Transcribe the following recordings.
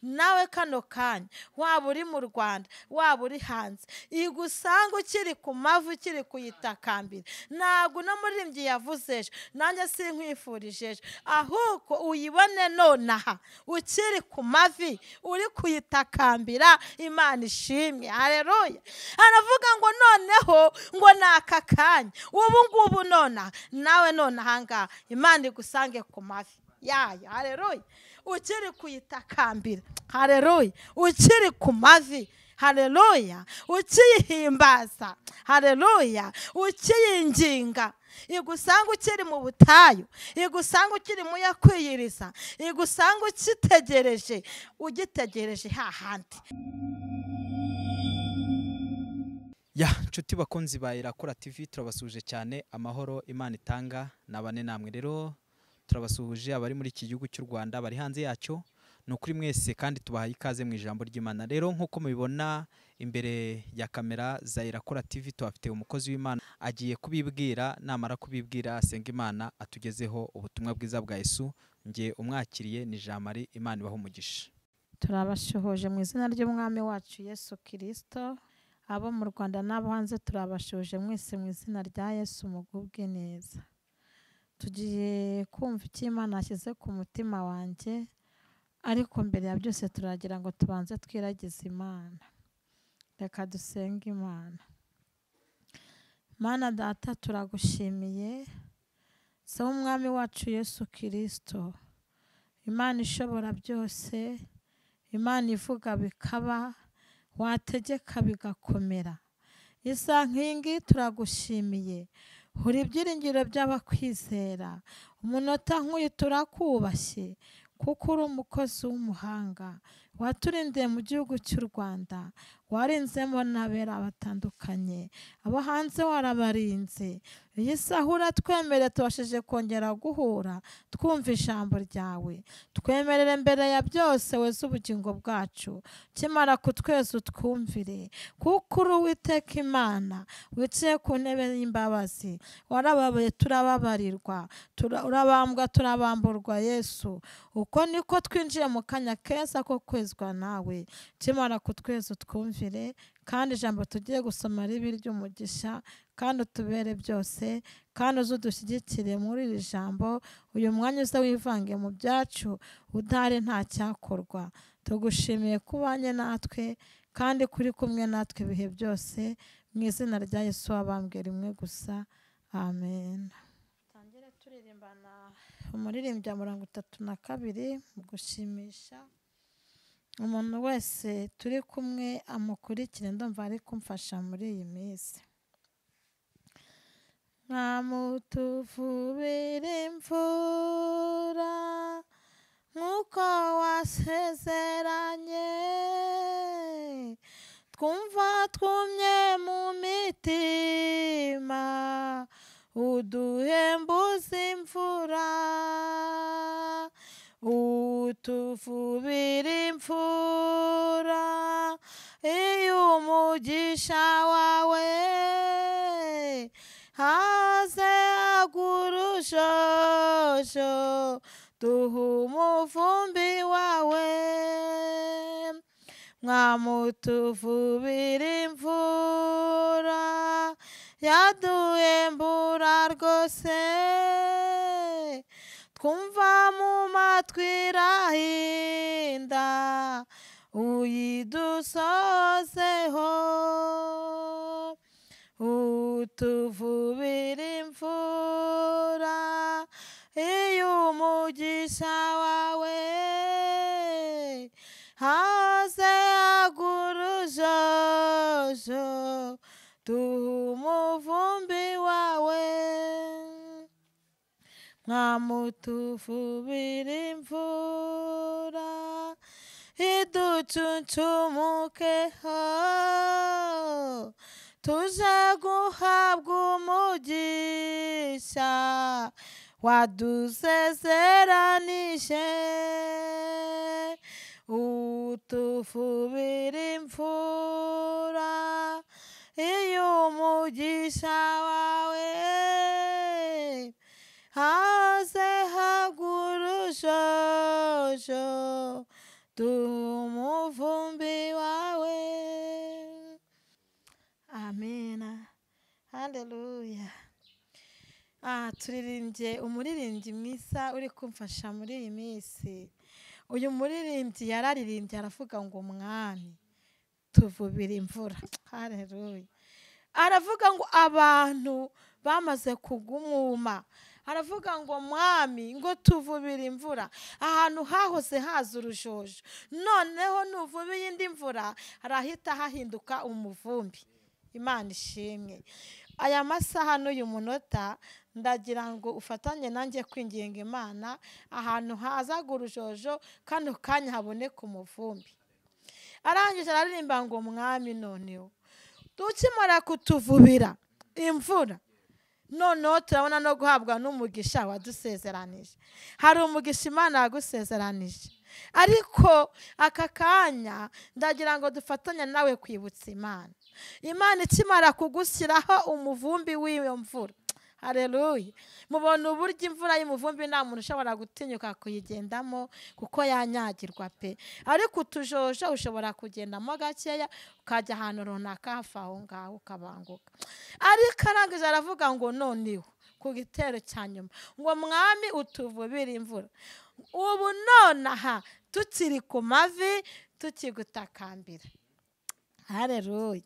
nawe kano kanya waba uri mu Rwanda waba uri hanze igusanga ukiri ku mavi ukiri kuyitakambira. Ntabwo no muririmbyi yavuze ejo, nanjye sinkwifurije ejo, ahubwo uyibone nonaha ukiri ku mavi uri kuyitakambira. Imana ishimwe, haleluya. Aravuga ngo noneho ngo ni aka kanya, ubu ngubu nonaha nawe nonaha ngaha Imana igusange ku mavi yayo, haleluya, ukiri kuyitakambira, haleluya, ukiri ku mavi, haleluya, ukiyihimbaza, haleluya, ukiyinginga. Igusanga ukiri mu butayu, igusanga ukiri mu yakwiyiriza, igusanga ukitegereje, ugitegereje hahandi. Ya nshuti bakunzi ba Irakora TV, turabasuhuje cyane. Amahoro Imana itanga nabane namwe. Rero turabasuhuje abari muri iki gihugu cy'u Rwanda, bari hanze yacyo, ni ukuri mwese kandi tubahaye ikaze mu ijambo ry'Imana. Rero nk'uko mubibona imbere ya kamera za Irakora TV, tuhafite umukozi w'Imana agiye kubibwira, namara kubibwira asenga Imana atugezeho ubutumwa bwiza bwa Yesu. Nge umwakiriye ni Jean Marie, Imana ibahe umugisha. Turabashohoje mu izina ry'umwami wacu Yesu Kristo. Abo mu Rwanda n'abo hanze turabashoje mwese mu izina rya Yesu, mugubwe neza. Tugiye kumva icyo Imana yashyize ku mutima wanjye, ariko mbere ya byose turagira ngo tubanze twiragize Imana. Reka dusenge Imana. Mana Data, turagushimiye, se w'umwami wacu Yesu Kristo, Imana ishobora byose, Imana ivuga bikaba, wategeka bigakomera. Isa nk'ingi turagushimiye, uri ibyiringiro by'abakwizera. Umunota nk'uyu turakubashye, kuko uri umukozi w'umuhanga, waturindiye mu gihugu cy'u Rwanda, warinzemo n'abera batandukanye, abo hanze warabarinze. Iyi saha uratwemerera tubashije kongera guhura twumva ijambo ryawe. Twemerere mbere ya byose weze ubugingo bwacu, kimara kutweza utwumvire, kuko uri Uwiteka Imana wicaye ku ntebe y'imbabazi. Warababaye turababarirwa, urabambwa turabamburwa. Yesu, uko niko twinjiye mu kanya keza ko kwezwa nawe. Kimara kutweza utwumvire, kandi ijambo tugiye gusoma ribe iry'umugisha, kandi utubere byose, kandi uze udushyigikire muri iri jambo. Uyu mwanya uze wivange mu byacu, udahari nta cyakorwa. Tugushimiye kubanye natwe, kandi kuri kumwe natwe ibihe byose, mu izina rya Yesu wabambwe rimwe gusa, amen. Tangire turirimbana umuririmbyi wa 32 mu gushimisha. Umuntu wese turi kumwe amukurikire, ndumva ari kumfasha muri iyi minsi. Nkamutuvubira imvura nk'uko wasezeranye, twumva twumye mu mitima, uduhembuza imvura. Utuvubira imvura iyo umugisha wawe, haze agurujojo duha umuvumbi wawe. Mwamutuvubira imvura yaduhembura rwose, twumva mu matwi irahinda, uyidusozeho. Utuvubira imvura iyo umugisha wawe, haze agurujojo duha umuvumbi wawe. Mwamutuvubira imvura iducuncumukeho, tuje guhabwa umugisha wadusezeranije. Utuvubira imvura iyo umugisha wawe, haze hagurujojo duha umuvumbi wawe. Amina, haleluya. Turirimbye umuririmbyi mwiza uri kumfasha muri iyi minsi. Uyu muririmbyi yararirimbye aravuga ngo mwami tuvubira imvura. Haleluya. Aravuga ngo abantu bamaze kugumuma, aravuga ngo mwami ngo tuvubira imvura. Ahantu hahoze haza urujojo, noneho nuvuba iyindi mvura harahita hahinduka umuvumbi. Imana ishimwe. Aya masaha n'uyu munota ndagira ngo ufatanye nanjye kwinginga Imana ahantu hazaga urujojo kano kanya haboneka umuvumbi. Arangije araririmba ngo mwami noneho tukimara kutuvubira imvura, noneho turabona no guhabwa n'umugisha wadusezeranije. Hari umugisha Imana yagusezeranije, ariko aka kanya ndagira ngo dufatanye nawe kwibutsa Imana. Imana ikimara kugushyiraho umuvumbi w'iyo mvura, haleluya, mubona uburyo imvura y'umuvumbi nta muntu ushobora gutinyuka kuyigendamo kuko yanyagirwa pe. Ariko utujojo ushobora kugendamo gakeya ukajya ahantu runaka hafi aho ngaho ukabanguka. Ariko arangije aravuga ngo noneho ku gitero cya nyuma ngo mwami utuvubire imvura. Ubu nonaha tukiri ku mavi tukigutakambira. Haleluya.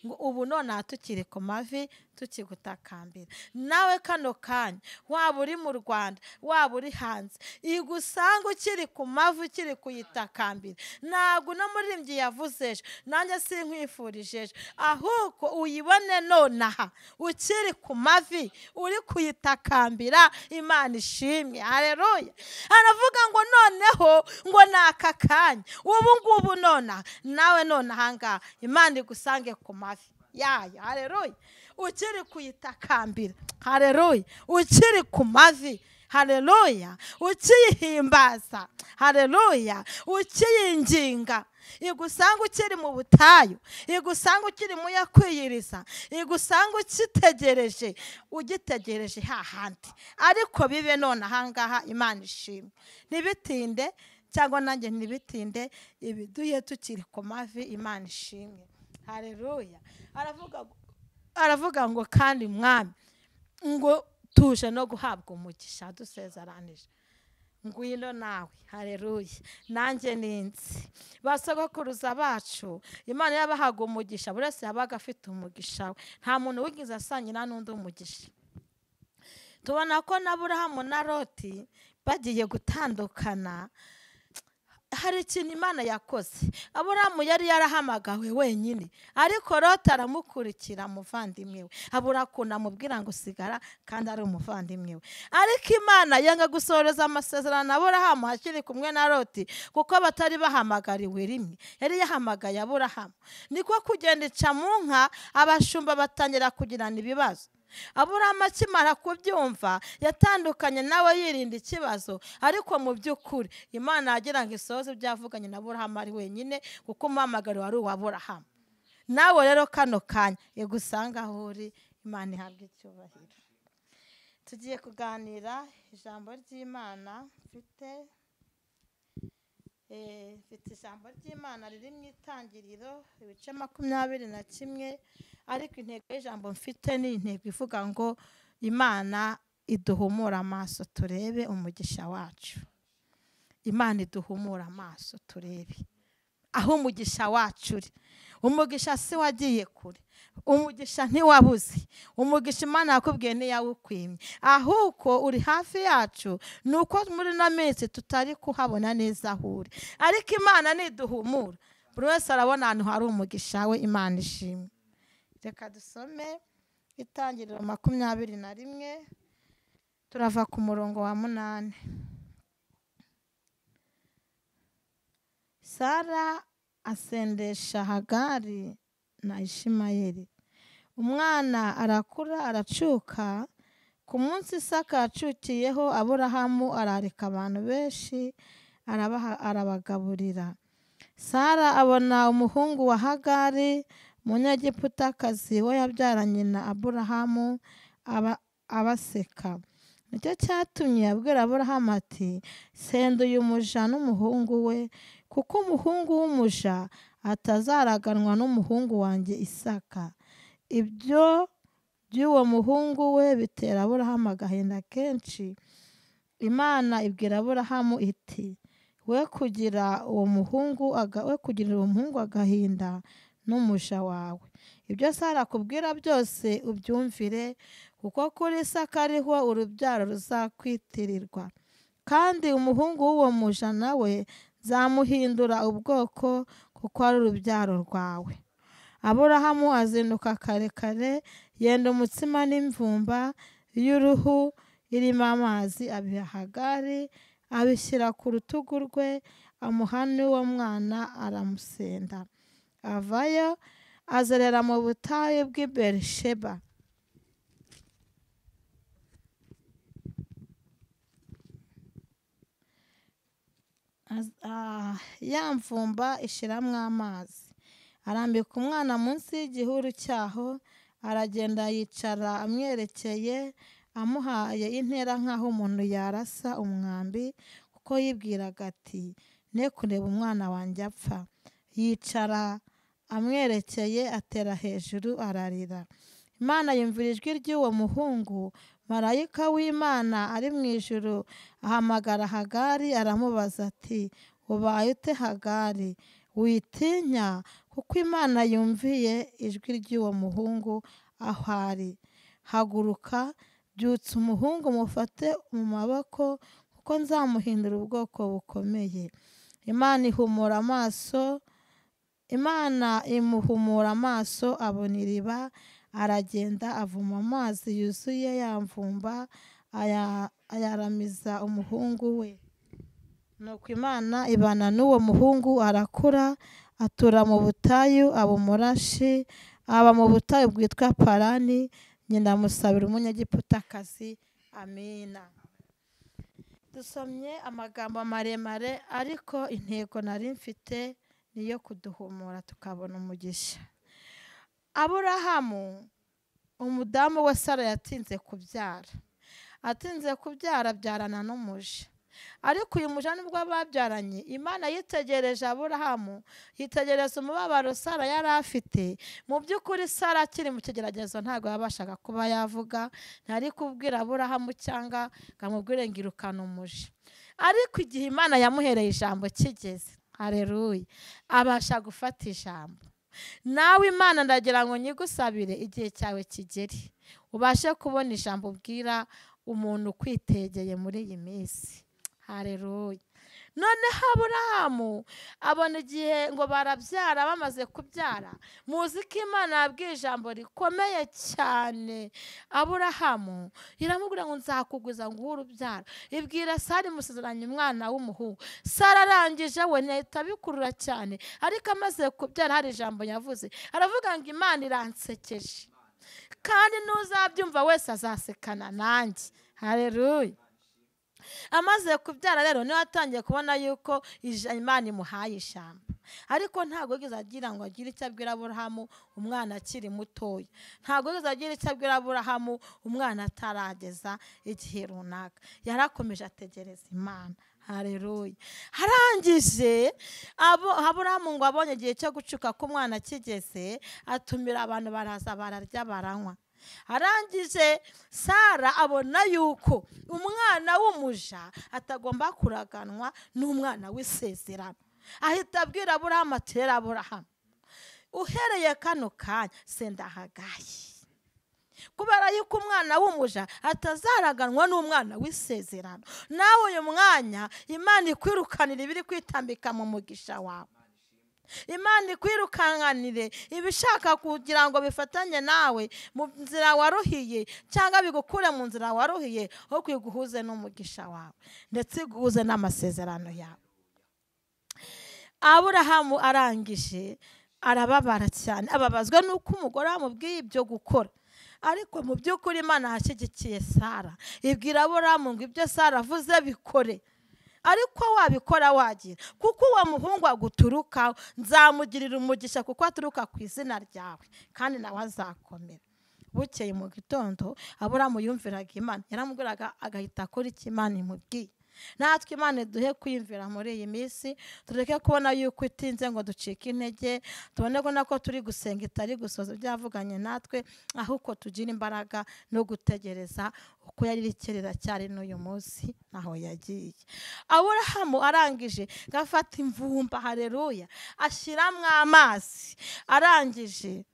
Ngo ubu nonaha tukiri ku mavi tukigutakambira. Nawe kano kanya waba uri mu Rwanda waba uri hanze, igusanga ukiri ku mavi ukiri kuyitakambira. Ntabwo no muririmbyi yavuze ejo, nanjye sinkwifurije ejo, ahubwo uyibone nonaha ukiri ku mavi uri kuyitakambira. Imana ishimwe. Haleluya. Aravuga ngo noneho ngo ni aka kanya, ubu ngubu nonaha nawe nonaha ngaha Imana igusange ku mavi yayo. Haleluya. Ukiri kuyitakambira. Haleluya. Ukiri ku mavi. Haleluya. Ukiyihimbaza. Haleluya. Ukiyinginga. Igusanga ukiri mu butayu, igusanga ukiri mu yakwiyiriza, igusanga ukitegereje, ugitegereje hahandi. Ariko bibe none ahangaha. Imana ishimwe. Ntibitinde cyangwa nanjye ntibitinde, ibiduye tukiri ku mavi. Imana ishimwe. Haleluya. Aravuga ngo kandi mwami ngo tuje no guhabwa umugisha dusezeranije. Ngwino nawe. Haleluya. Nanjye ninzi basogokuruza bacu Imana yabahaga umugisha, buri wese yabaga afite umugisha we. Nta muntu wigize asangira n'undi umugisha. Tubona ko na Aburahamu na Loti bagiye gutandukana, hari ikintu Imana yakoze. Aburahamu yari yarahamagawe wenyine, ariko Loti aramukurikira umuvandimwe we, abura ukuntu amubwira ngo sigara kandi ari umuvandimwe we. Ariko Imana yanga gusohoreza amasezerano Aburahamu akiri kumwe na Loti, kuko batari bahamagariwe rimwe. Yari yahamagaye Aburahamu. Niko kugenda ica mu nka, abashumba batangira kugirana ibibazo. Aburahamu akimara kubyumva yatandukanye nawe yirinda ikibazo, ariko mu by'ukuri Imana yagira ngo isohoze ibyo yavuganye na Aburahamu ari wenyine, kuko umuhamagaro wari uwa Aburahamu. Nawe rero kano kanya igusanga aho uri. Imana ihabwe icyubahiro. Tugiye kuganira ijambo ry'Imana. Mfite ijambo ry'Imana riri mu Itangiriro ibice 21, ariko intego y'ijambo mfite ni intego ivuga ngo Imana iduhumura amaso turebe umugisha wacu. Imana iduhumura amaso turebe aho umugisha wacu uri. Umugisha si wagiye kure, umugisha ntiwabuze. Umugisha Imana yakubwiye ntiyawukwimye, ahubwo uri hafi yacu. Nuko muri na minsi tutari kuhabona neza aho uri, ariko Imana niduhumura buri wese arabona ahantu hari umugisha we. Imana ishimwe. Reka dusome Itangiriro 21, turava ku murongo wa 8. Sara asendesha Hagari na Ishimayeli. Umwana arakura aracuka. Ku munsi Isaka yacukiyeho, Aburahamu ararika abantu benshi arabagaburira. Sara abona umuhungu wa Hagari umunyagiputakazi we yabyaranye na Aburahamu abaseka. Nicyo cyatumye abwira Aburahamu ati senda uyu muja n'umuhungu we, kuko umuhungu w'umuja atazaraganwa n'umuhungu wanjye Isaka. Ibyo by'uwo muhungu we bitera Aburahamu agahinda kenshi. Imana ibwira Aburahamu iti, we kugirira uwo muhungu agahinda n'umuja wawe. Ibyo Sara akubwira byose ubyumvire, kuko kuri Isaka ariho urubyaro ruzakwitirirwa, kandi umuhungu w'uwo muja nawe nzamuhindura ubwoko, kuko ari urubyaro rwawe. Aburahamu azinduka kare kare, yenda umutsima n'imvumba y'uruhu irimo amazi, abiha Hagari, abishyira ku rutugu rwe, amuha n'uwo mwana aramusenda. Avayo azerera mu butayu bw'i Berisheba. Ya mvumba ishiramo amazi, arambika umwana munsi y'igihuru cyaho, aragenda yicara amwerekeye, amuhaye intera nk'aho umuntu yarasa umwambi, kuko yibwiraga ati, ne kureba umwana wanjye apfa. Yicara amwerekeye, atera hejuru ararira. Imana yumvira ijwi ry'uwo muhungu. Marayika w'Imana ari mu ijuru ahamagara Hagari, aramubaza ati, ubaye ute Hagari? Witinya, kuko Imana yumviye ijwi ry'uwo muhungu aho ari. Haguruka, byutsa umuhungu, mufate mu maboko, kuko nzamuhindura ubwoko bukomeye. Imana imuhumura amaso, abona iriba, aragenda avoma amazi yuzuye ya mvumba, ayaramiza umuhungu we. Nuko Imana ibana n'uwo muhungu, arakura, atura mu butayu, aba umurashi, aba mu butayu bwitwa Parani. Nyina amusabira umunyagiputakazi. Amina. Dusomye amagambo maremare, ariko intego nari mfite niyo kuduhumura tukabona umugisha. Aburahamu, umudamu we Sara yatinze kubyara. Atinze kubyara, abyarana n'umuja. Ariko uyu muja nibwo babyaranye, Imana yitegereje Aburahamu, yitegereza umubabaro Sara yari afite. Mu by'ukuri Sara akiri mu kigeragezo ntabwo yabashaga kuba yavuga, ntari kubwira Aburahamu cyangwa ngo amubwire ngo irukane umuja. Ariko igihe Imana yamuhereye ijambo kigeze, haleluya, abasha gufata ijambo. Nawe Imana ndagira ngo nyigusabire igihe cyawe kigeri, ubashe kubona ijambo ubwira umuntu ukwitegeye muri iyi minsi. Haleluya. Noneho Aburahamu abona igihe ngo barabyara, bamaze kubyara, muzi ko Imana yabwiye ijambo rikomeye cyane Aburahamu. Iramubwira ngo nzakugwiza ngo uhe urubyaro. Ibwira Sara imusezeranya umwana w'umuhungu. Sara arangije we ntiyahita abikurura cyane, ariko amaze kubyara hari ijambo yavuze. Aravuga ngo Imana iransekeje, kandi n'uzabyumva wese azasekana nanjye. Haleluya. Amaze kubyara rero niwe atangiye kubona yuko Imana imuhaye ijambo. Ariko ntabwo yigeze agira ngo agire icyo abwira Aburahamu umwana akiri mutoya. Ntabwo yigeze agira icyo abwira Aburahamu umwana atarageza igihe runaka. Yarakomeje ategereza Imana. Haleluya. Harangije Aburahamu ngo abonye igihe cyo gucuka k'umwana kigeze, atumira abantu baraza bararya baranywa. Arangije Sara abona yuko umwana w'umuja atagomba kuraganwa n'umwana w'isezerano. Ahita abwira Aburahamu ati, rero Aburahamu, uhereye kano kanya senda Hagari, kubera yuko umwana w'umuja atazaraganwa n'umwana w'isezerano. Nawe uyu mwanya Imana ikwirukanira ibiri kwitambika mu mugisha wawe. Imana ikwirukanganire ibishaka kugira ngo bifatanye nawe mu nzira waruhiye, cyangwa bigukure mu nzira waruhiye, aho kwiguhuze n'umugisha wawe ndetse iguhuze n'amasezerano yawe. Aburahamu arangije arababara cyane, ababazwa nuko umugore amubwiye ibyo gukora. Ariko mu by'ukuri Imana yashyigikiye Sara, ibwira Aburahamu ngo ibyo Sara avuze bikore. Ariko wabikora wagira, kuko uwo muhungu aguturukaho nzamugirira umugisha, kuko aturuka ku izina ryawe, kandi nawe azakomera. Bukeye mu gitondo Aburahamu yumviraga Imana, yaramubwiraga agahita akora icyo Imana imubwiye. natwe Imana iduhe kwiyumvira muri iyi minsi, tureke kubona yuko itinze ngo ducike intege, tubone ko nako turi gusenga itari gusoza ibyavuganye natwe, ahubwo tugira imbaraga no gutegereza uko yari ikerera cyari n'uyu munsi naho yagiye. Aburahamu arangije gafata imvumba, haleluya, ashyiramo amazi, arangije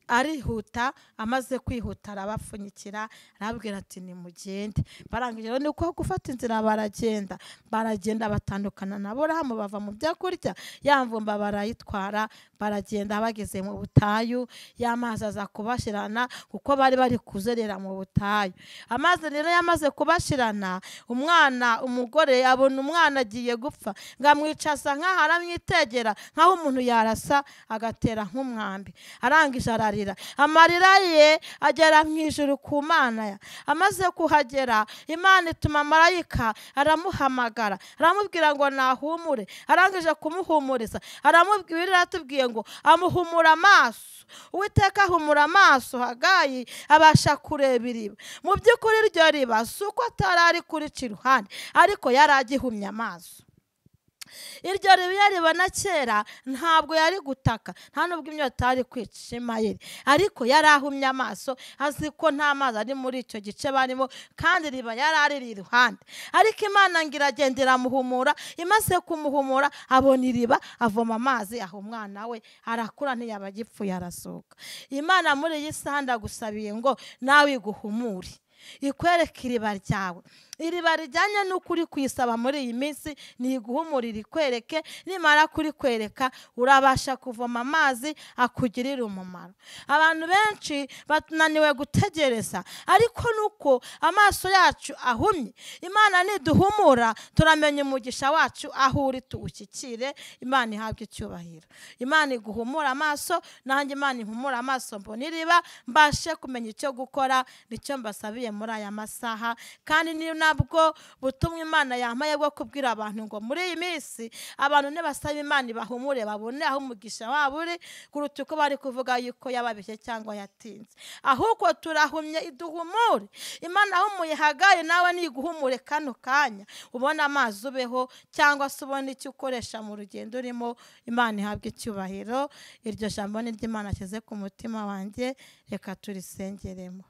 arihuta, amaze kwihuta arabapfunyikira, arabwira ati nimugende. Barangije rero niko gufata inzira baragenda batandukana na Aburahamu, bava mu byo kurya, ya mvumba barayitwara, baragenda bageze mu butayu, y'amazi aza kubashirana kuko bari kuzerera mu butayu. Amazi rero yamaze kubashirana, umugore abona umwana agiye gupfa, ngamwicaza nk'aho aramwitegera nk'aho umuntu yarasa agatera nk'umwambi. Arangije amarira ye agera mu ijuru ku Mana. Amaze kuhagera, Imana ituma marayika aramuhamagara, aramubwira ngo nahumure. Arangije kumuhumuriza, aramubwira, atubwiye ngo amuhumura amaso. Uwiteka ahumura amaso Hagayi abasha kureba iriba. Mu by'ukuri iryo riba si uko atari ari kurica iruhande, ariko yari agihumye amaso. Iryo riba iyo aribona kera ntabwo yari gutaka, nta nubwo inyota yari kwica Ishimayeli, ariko yari ahumye amaso, azi ko nta mazi ari muri icyo gice barimo, kandi riba yari ari iruhande. Ariko Imana ngo iragenda iramuhumura, imaze kumuhumura abona iriba, avoma amazi, aho umwana we arakura, ntiyaba agipfuye, arasohoka. Imana muri iyi saha ndagusabiye ngo nawe iguhumure, ikwereke iriba ryawe. Iriba rijyanye n'ukuri kuyisaba muri iyi minsi, ni iguhumurira, ikwereke. Nimara kurikwereka, urabasha kuvoma amazi akugirira umumaro. Abantu benshi bananiwe gutegereza, ariko nuko amaso yacu ahumye. Imana niduhumura, turamenya umugisha wacu aho uri, tuwushyikire. Imana ihabwe icyubahiro. Imana iguhumura amaso, nanjye Imana ihumura amaso, mbona iriba, mbashe kumenya icyo gukora. Nicyo mbasabiye muri aya masaha, kandi niyo nabwo butumwa Imana yampaye bwo kubwira abantu ngo muri iyi minsi abantu nibasaba Imana ibahumure, babone aho umugisha wabo uri, kuruta uko bari kuvuga yuko yababeshye cyangwa yatinze. Ahubwo turahumye, iduhumure. Imana ahumuye Hagayi, nawe niguhumure kano kanya, ubona amazi ubeho, cyangwa se ubona icyo ukoresha mu rugendo urimo. Imana ihabwe icyubahiro. Iryo jambo ni ry'Imana ashyize ku mutima wanjye, reka turisengeremo.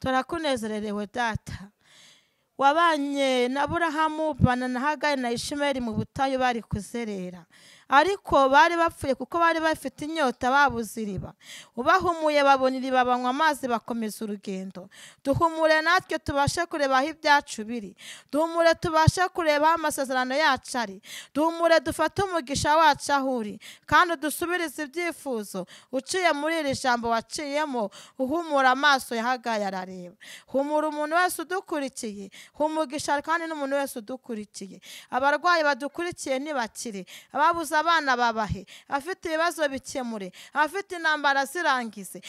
Turakunezererewe Data, wabanye na Aburahamu, bana na Hagayi na Ishimayeli mu butayu bari kuzerera, ariko bari bapfuye kuko bari bafite inyota, babuze iriba. Ubahumuye babona iriba, banywa amazi, bakomeza urugendo. Duhumure natwe tubashe kureba aho ibyacu biri, duhumure tubashe kureba aho amasezerano yacu ari, duhumure dufate umugisha wacu aho uri, kandi udusubirize ibyifuzo uciye muri iri jambo waciyemo. Uhumura amaso ya Hagayi arareba. Humura umuntu wese udukurikiye, humugisha kandi n'umuntu wese udukurikiye. Abarwayi badukurikiye nibakire, ababuze abana babahe, afite ibibazo bikemure, afite intambara zirangize.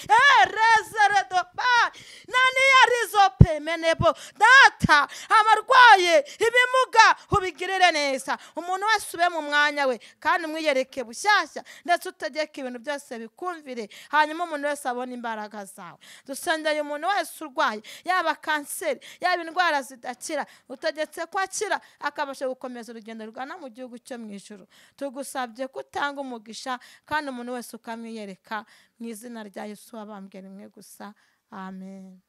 Nani yarizope menebo Data, abarwaye, ibimuga ubigirire neza. Umuntu wese ube mu mwanya we, kandi mwiyereke bushyashya, ndetse utegeke ibintu byose bikumvire, hanyuma umuntu wese abone imbaraga zawe. Dusengeye umuntu wese urwaye, yaba kanseri, yaba indwara zidakira, utegetse ko akira, akabasha gukomeza urugendo rugana mu gihugu cyo mu ijuru. Tugusabye kutanga umugisha, kandi umuntu wese ukamwiyereka, mu izina rya Yesu wabambwe rimwe gusa. Amen.